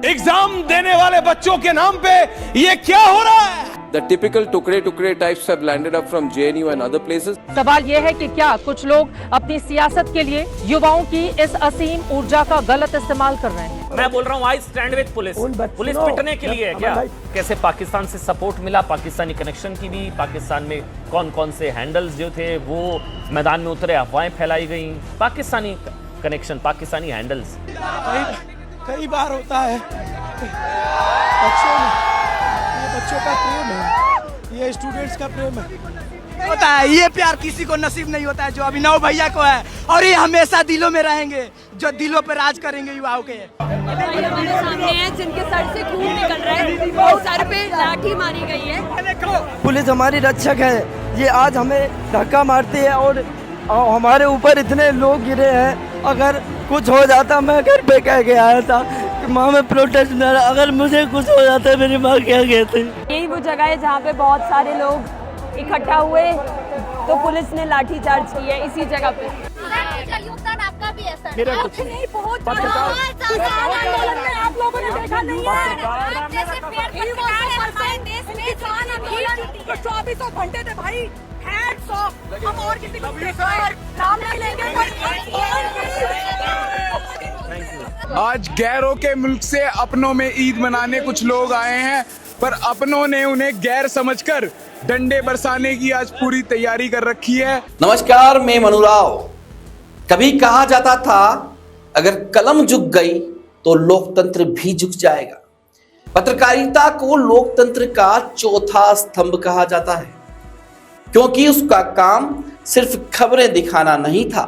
Exam देने वाले बच्चों के नाम पे ये क्या हो रहा है? The typical टुकड़े types have landed up from JNU and other places. सवाल ये है कि क्या कुछ लोग अपनी सियासत के लिए युवाओं की इस असीम ऊर्जा का गलत इस्तेमाल कर रहे हैं? मैं बोल रहा हूँ I stand with police. Police पिटने के लिए है क्या? कैसे पाकिस्तान से सपोर्ट मिला, पाकिस्तानी कनेक्शन की भी, पाकिस्तान में कौन कौन से हैंडल्स जो थे वो मैदान में उतरे, अफवाहें फैलाई गई, पाकिस्तानी कनेक्शन, पाकिस्तानी हैंडल्स। कई बार होता है बच्चों का प्रेम है, ये स्टूडेंट्स का प्रेम है। होता है ये प्यार किसी को नसीब नहीं होता है जो अभिनव भैया को है, और ये हमेशा दिलों में रहेंगे, जो दिलों पर राज करेंगे युवाओं के। हमारे सामने है जिनके सर से खून निकल रहा है और सर पे लाठी मारी गई है। पुलिस हमारी रक्षक है, ये आज हमें धक्का मारती है और हमारे ऊपर इतने लोग गिरे हैं। अगर कुछ हो जाता, मैं घर पे कह के आया था कि माँ मैं प्रोटेस्ट में, अगर मुझे कुछ हो जाता मेरी माँ क्या कहती। यही वो जगह है जहाँ पे बहुत सारे लोग इकट्ठा हुए तो पुलिस ने लाठी चार्ज की है इसी जगह पे। योगदान आपका भी है सर। नहीं बहुत आंदोलन में आप लोगों ने देखा नहीं है। चौबीसों घंटे थे भाई, हम और किसी को नाम नहीं लेंगे। आज गैरों के मुल्क से अपनों में ईद मनाने कुछ लोग आए हैं, पर अपनों ने उन्हें गैर समझकर डंडे बरसाने की आज पूरी तैयारी कर रखी है। नमस्कार, मैं मनुराव। कभी कहा जाता था अगर कलम झुक गई तो लोकतंत्र भी झुक जाएगा। पत्रकारिता को लोकतंत्र का चौथा स्तंभ कहा जाता है, क्योंकि उसका काम सिर्फ खबरें दिखाना नहीं था,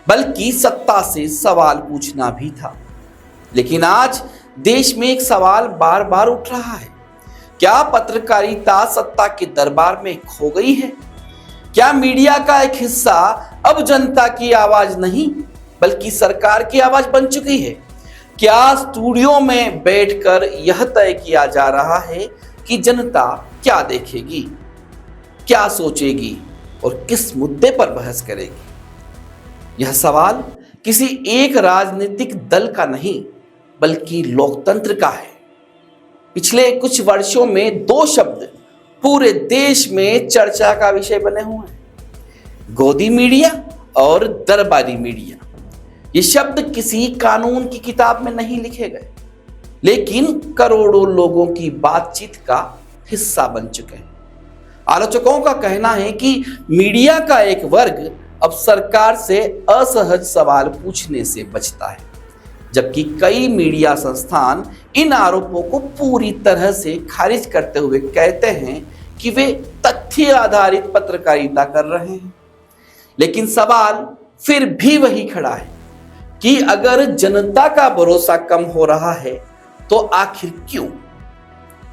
बल्कि सत्ता से सवाल पूछना भी था। लेकिन आज देश में एक सवाल बार बार उठ रहा है, क्या पत्रकारिता सत्ता के दरबार में खो गई है? क्या मीडिया का एक हिस्सा अब जनता की आवाज नहीं बल्कि सरकार की आवाज बन चुकी है? क्या स्टूडियो में बैठकर यह तय किया जा रहा है कि जनता क्या देखेगी, क्या सोचेगी और किस मुद्दे पर बहस करेगी? यह सवाल किसी एक राजनीतिक दल का नहीं बल्कि लोकतंत्र का है। पिछले कुछ वर्षों में दो शब्द पूरे देश में चर्चा का विषय बने हुए हैं, गोदी मीडिया और दरबारी मीडिया। ये शब्द किसी कानून की किताब में नहीं लिखे गए, लेकिन करोड़ों लोगों की बातचीत का हिस्सा बन चुके हैं। आलोचकों का कहना है कि मीडिया का एक वर्ग अब सरकार से असहज सवाल पूछने से बचता है, जबकि कई मीडिया संस्थान इन आरोपों को पूरी तरह से खारिज करते हुए कहते हैं कि वे तथ्य आधारित पत्रकारिता कर रहे हैं। लेकिन सवाल फिर भी वही खड़ा है कि अगर जनता का भरोसा कम हो रहा है तो आखिर क्यों?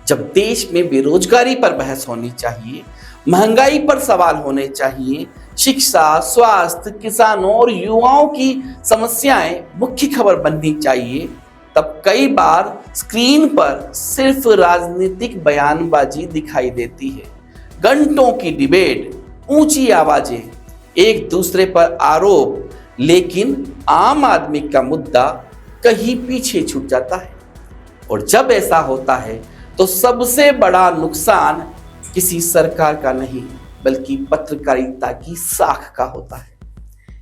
जब देश में बेरोजगारी पर बहस होनी चाहिए, महंगाई पर सवाल होने चाहिए, शिक्षा, स्वास्थ्य, किसानों और युवाओं की समस्याएं मुख्य खबर बननी चाहिए, तब कई बार स्क्रीन पर सिर्फ राजनीतिक बयानबाजी दिखाई देती है। घंटों की डिबेट, ऊंची आवाजें, एक दूसरे पर आरोप, लेकिन आम आदमी का मुद्दा कहीं पीछे छूट जाता है। और जब ऐसा होता है तो सबसे बड़ा नुकसान किसी सरकार का नहीं बल्कि पत्रकारिता की साख का होता है।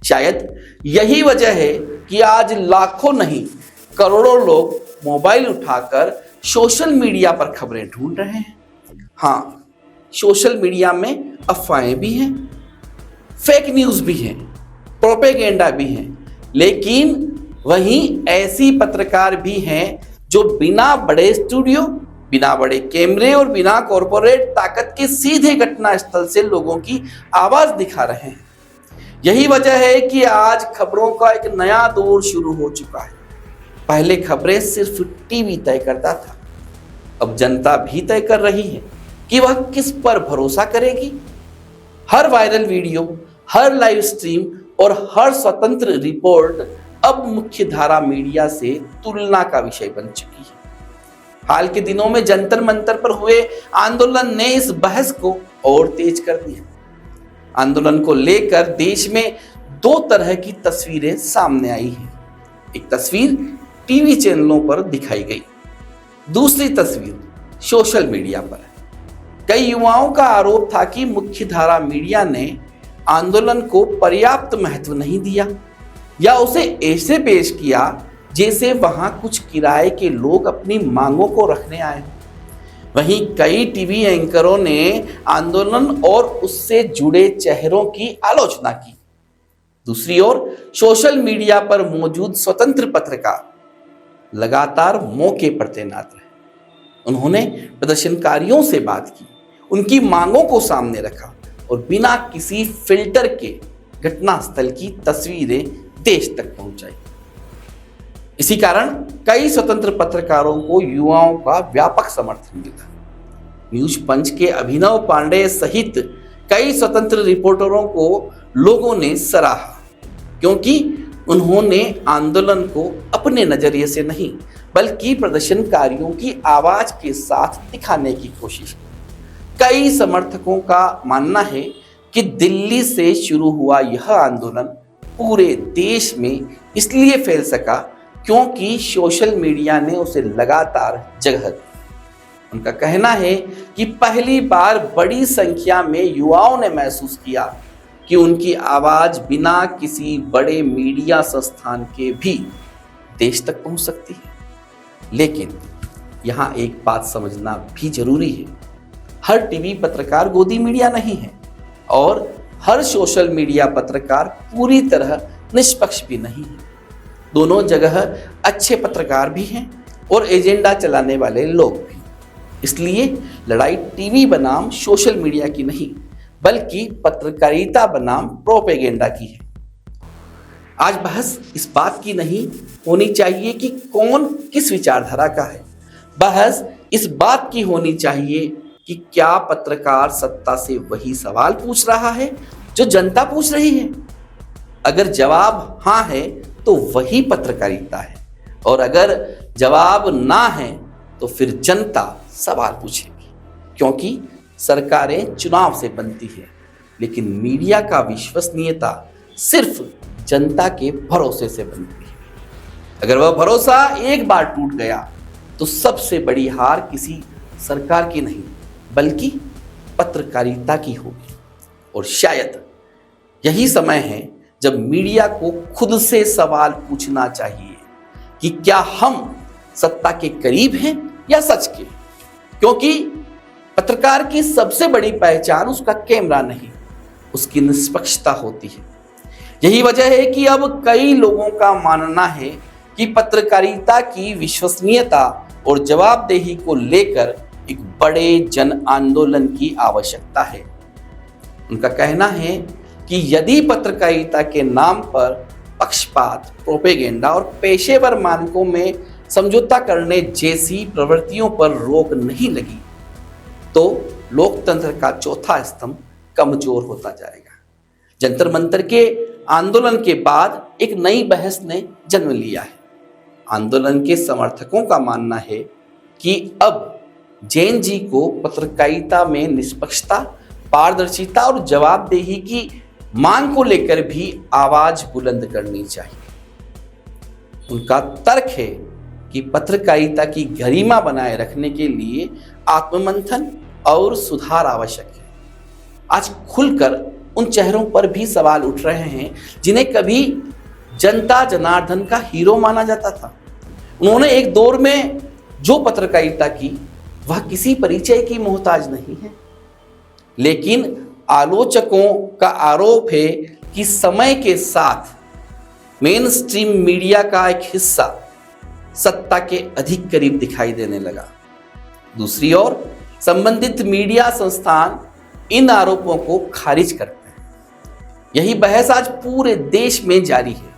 शायद यही वजह है कि आज लाखों नहीं करोड़ों लोग मोबाइल उठाकर सोशल मीडिया पर खबरें ढूंढ रहे हैं। हाँ, सोशल मीडिया में अफवाहें भी हैं, फेक न्यूज भी हैं, प्रोपेगेंडा भी हैं, लेकिन वहीं ऐसी पत्रकार भी हैं जो बिना बड़े स्टूडियो, बिना बड़े कैमरे और बिना कॉरपोरेट ताकत के सीधे घटना स्थल से लोगों की आवाज दिखा रहे हैं। यही वजह है कि आज खबरों का एक नया दौर शुरू हो चुका है। पहले खबरें सिर्फ टीवी तय करता था, अब जनता भी तय कर रही है कि वह किस पर भरोसा करेगी। हर वायरल वीडियो, हर लाइव स्ट्रीम और हर स्वतंत्र रिपोर्ट अब मुख्य धारा मीडिया से तुलना का विषय बन चुकी है। हाल के दिनों में जंतर मंतर पर हुए आंदोलन ने इस बहस को और तेज कर दिया। आंदोलन को लेकर देश में दो तरह की तस्वीरें सामने आई हैं। एक तस्वीर टीवी चैनलों पर दिखाई गई दूसरी तस्वीर सोशल मीडिया पर। कई युवाओं का आरोप था कि मुख्यधारा मीडिया ने आंदोलन को पर्याप्त महत्व नहीं दिया या उसे ऐसे पेश किया जैसे वहां कुछ किराए के लोग अपनी मांगों को रखने आए। वहीं कई टीवी एंकरों ने आंदोलन और उससे जुड़े चेहरों की आलोचना की। दूसरी ओर सोशल मीडिया पर मौजूद स्वतंत्र पत्रकार लगातार मौके पर तैनात रहे। उन्होंने प्रदर्शनकारियों से बात की, उनकी मांगों को सामने रखा और बिना किसी फिल्टर के घटनास्थल की तस्वीरें देश तक पहुंचाई। इसी कारण कई स्वतंत्र पत्रकारों को युवाओं का व्यापक समर्थन मिला। न्यूज पंच के अभिनव पांडे सहित कई स्वतंत्र रिपोर्टरों को लोगों ने सराहा, क्योंकि उन्होंने आंदोलन को अपने नजरिए से नहीं बल्कि प्रदर्शनकारियों की आवाज के साथ दिखाने की कोशिश की। कई समर्थकों का मानना है कि दिल्ली से शुरू हुआ यह आंदोलन पूरे देश में इसलिए फैल सका क्योंकि सोशल मीडिया ने उसे लगातार जगह दी। उनका कहना है कि पहली बार बड़ी संख्या में युवाओं ने महसूस किया कि उनकी आवाज बिना किसी बड़े मीडिया संस्थान के भी देश तक पहुंच सकती है। लेकिन यहाँ एक बात समझना भी जरूरी है, हर टीवी पत्रकार गोदी मीडिया नहीं है और हर सोशल मीडिया पत्रकार पूरी तरह निष्पक्ष भी नहीं है। दोनों जगह अच्छे पत्रकार भी हैं और एजेंडा चलाने वाले लोग भी। इसलिए लड़ाई टीवी बनाम सोशल मीडिया की नहीं बल्कि पत्रकारिता बनाम प्रोपेगेंडा की है। आज बहस इस बात की नहीं होनी चाहिए कि कौन किस विचारधारा का है, बहस इस बात की होनी चाहिए कि क्या पत्रकार सत्ता से वही सवाल पूछ रहा है जो जनता पूछ रही है। अगर जवाब हाँ है तो वही पत्रकारिता है और अगर जवाब ना है तो फिर जनता सवाल पूछेगी, क्योंकि सरकारें चुनाव से बनती है लेकिन मीडिया का विश्वसनीयता सिर्फ जनता के भरोसे से बनती है। अगर वह भरोसा एक बार टूट गया तो सबसे बड़ी हार किसी सरकार की नहीं बल्कि पत्रकारिता की होगी। और शायद यही समय है जब मीडिया को खुद से सवाल पूछना चाहिए कि क्या हम सत्ता के करीब हैं या सच के, क्योंकि पत्रकार की सबसे बड़ी पहचान उसका कैमरा नहीं उसकी निष्पक्षता होती है। यही वजह है कि अब कई लोगों का मानना है कि पत्रकारिता की विश्वसनीयता और जवाबदेही को लेकर एक बड़े जन आंदोलन की आवश्यकता है। उनका कहना है कि यदि पत्रकारिता के नाम पर पक्षपात, प्रोपेगेंडा और पेशेवर मानकों में समझौता करने जैसी प्रवृत्तियों पर रोक नहीं लगी तो लोकतंत्र का चौथा स्तंभ कमजोर होता जाएगा। जंतर मंतर के आंदोलन के बाद एक नई बहस ने जन्म लिया है। आंदोलन के समर्थकों का मानना है कि अब जैन जी को पत्रकारिता में निष्पक्षता, पारदर्शिता और जवाबदेही की मांग को लेकर भी आवाज बुलंद करनी चाहिए। उनका तर्क है कि पत्रकारिता की गरिमा बनाए रखने के लिए आत्ममंथन और सुधार आवश्यक है। आज खुलकर उन चेहरों पर भी सवाल उठ रहे हैं जिन्हें कभी जनता जनार्दन का हीरो माना जाता था। उन्होंने एक दौर में जो पत्रकारिता की वह किसी परिचय की मोहताज नहीं है, लेकिन आलोचकों का आरोप है कि समय के साथ मेन स्ट्रीम मीडिया का एक हिस्सा सत्ता के अधिक करीब दिखाई देने लगा। दूसरी ओर संबंधित मीडिया संस्थान इन आरोपों को खारिज करते हैं। यही बहस आज पूरे देश में जारी है।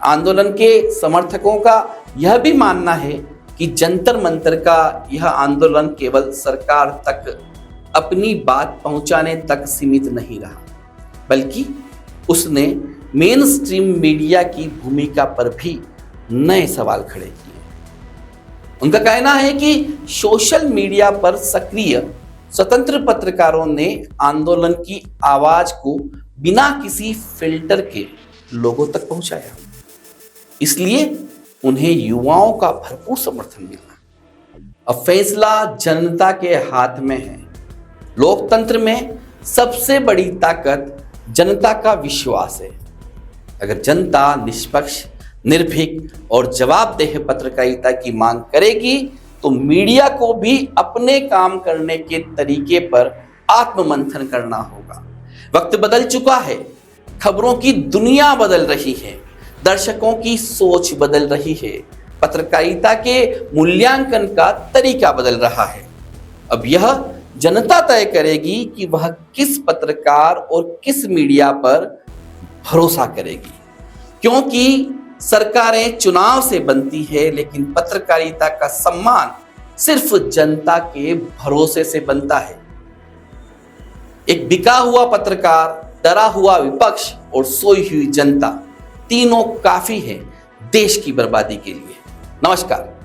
आंदोलन के समर्थकों का यह भी मानना है कि जंतर मंतर का यह आंदोलन केवल सरकार तक अपनी बात पहुंचाने तक सीमित नहीं रहा, बल्कि उसने मेन स्ट्रीम मीडिया की भूमिका पर भी नए सवाल खड़े किए। उनका कहना है कि सोशल मीडिया पर सक्रिय स्वतंत्र पत्रकारों ने आंदोलन की आवाज को बिना किसी फिल्टर के लोगों तक पहुंचाया, इसलिए उन्हें युवाओं का भरपूर समर्थन मिला। अब फैसला जनता के हाथ में है। लोकतंत्र में सबसे बड़ी ताकत जनता का विश्वास है। अगर जनता निष्पक्ष, निर्भीक और जवाबदेह पत्रकारिता की मांग करेगी तो मीडिया को भी अपने काम करने के तरीके पर आत्ममंथन करना होगा। वक्त बदल चुका है, खबरों की दुनिया बदल रही है, दर्शकों की सोच बदल रही है, पत्रकारिता के मूल्यांकन का तरीका बदल रहा है। अब यह जनता तय करेगी कि वह किस पत्रकार और किस मीडिया पर भरोसा करेगी, क्योंकि सरकारें चुनाव से बनती है लेकिन पत्रकारिता का सम्मान सिर्फ जनता के भरोसे से बनता है। एक बिका हुआ पत्रकार, डरा हुआ विपक्ष और सोई हुई जनता, तीनों काफी है देश की बर्बादी के लिए। नमस्कार।